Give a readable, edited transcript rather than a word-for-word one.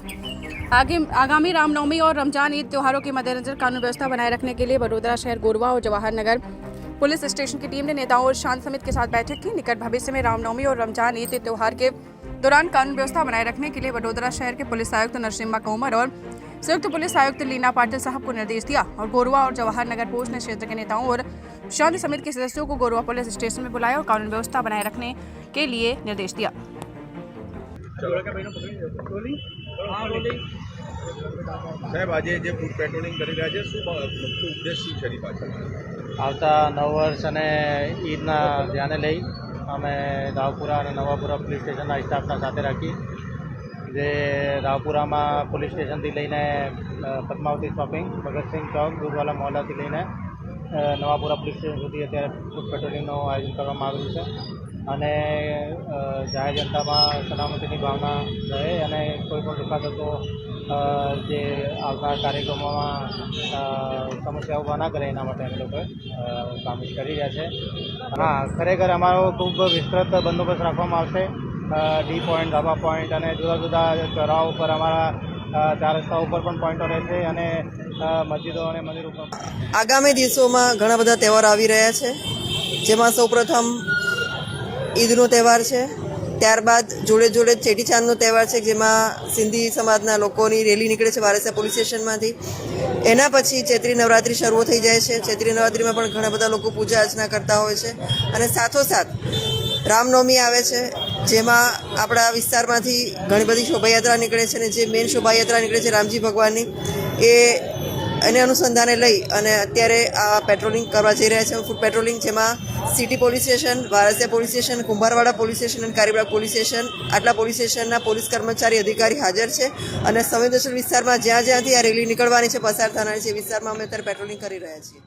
आगामी रामनवमी और रमजान ईद त्योहारों के मद्देनजर कानून व्यवस्था बनाए रखने के लिए वडोदरा शहर, गोरवा और जवाहर नगर पुलिस स्टेशन की टीम ने नेताओं और शांति समिति के साथ बैठक की। निकट भविष्य में रामनवमी और रमजान ईद त्योहार के दौरान कानून व्यवस्था बनाए रखने के लिए वडोदरा शहर के पुलिस आयुक्त नरसिम्हा कोमर और संयुक्त पुलिस आयुक्त लीना पाटिल साहब को निर्देश दिया और गोरवा और जवाहर नगर पुलिस ने क्षेत्र के नेताओं और शांति समिति के सदस्यों को गोरवा पुलिस स्टेशन में बुलाया और कानून व्यवस्था बनाए रखने के लिए निर्देश दिया। સાહેબ, આજે જે ફૂડ પેટ્રોલિંગ કરી રહ્યા છે, શું મુખ્ય ઉદ્દેશ શું છે એની પાછળ? આવતા નવ વર્ષ અને ઈદના ધ્યાને લઈ અમે રાવપુરા અને નવાપુરા પોલીસ સ્ટેશનના સ્ટાફના સાથે રાખી જે રાવપુરામાં પોલીસ સ્ટેશનથી લઈને પદ્માવતી શોપિંગ, ભગતસિંહ ચોક, દૂધવાલા મોહલ્લાથી લઈને નવાપુરા પોલીસ સ્ટેશન સુધી અત્યારે ફૂડ પેટ્રોલિંગનું આયોજન કરવામાં આવેલું છે અને જાહેર જનતામાં સલામતીની ભાવના રહે અને કોઈ પણ દુખાતો જે આવનાર કાર્યક્રમોમાં સમસ્યા ઊભા ના કરે એના માટે અમે લોકોએ કામ કરી રહ્યા છે। હા, ખરેખર અમારો ખૂબ વિસ્તૃત બંદોબસ્ત રાખવામાં આવશે। ડી પોઈન્ટ, ધાબા પોઈન્ટ અને જુદા જુદા ચોરાઓ ઉપર અમારા 4 રસ્તાઓ ઉપર પણ પોઈન્ટો રહેશે અને મસ્જિદો અને મંદિર ઉપર। આગામી દિવસોમાં ઘણા બધા તહેવાર આવી રહ્યા છે, જેમાં સૌપ્રથમ ઈદનો તહેવાર છે, ત્યારબાદ જોડે જોડે ચેટીચાંદનો તહેવાર છે, જેમાં સિંધી સમાજના લોકોની રેલી નીકળે છે વારસિયા પોલીસ સ્ટેશનમાંથી। એના પછી ચૈત્રી નવરાત્રિ શરૂ થઈ જાય છે। ચૈત્રી નવરાત્રિમાં પણ ઘણા બધા લોકો પૂજા અર્ચના કરતા હોય છે અને સાથોસાથ રામનવમી આવે છે, જેમાં આપણા વિસ્તારમાંથી ઘણી બધી શોભાયાત્રા નીકળે છે અને જે મેઇન શોભાયાત્રા નીકળે છે રામજી ભગવાનની, એને અનુસંધાને લઈ અને અત્યારે આ પેટ્રોલિંગ કરવા જઈ રહ્યા છે, ફૂડ પેટ્રોલિંગ, જેમાં city police station, Varasiya police station, Kumbharwada police station અને કારીબાગ પોલીસ સ્ટેશન, આટલા પોલીસ સ્ટેશનના પોલીસ કર્મચારી અધિકારી હાજર છે અને સંવેદનશીલ વિસ્તારમાં જ્યાં જ્યાંથી આ રેલી નીકળવાની છે, પસાર થવાની છે, એ વિસ્તારમાં અમે અત્યારે પેટ્રોલિંગ કરી રહ્યા છીએ।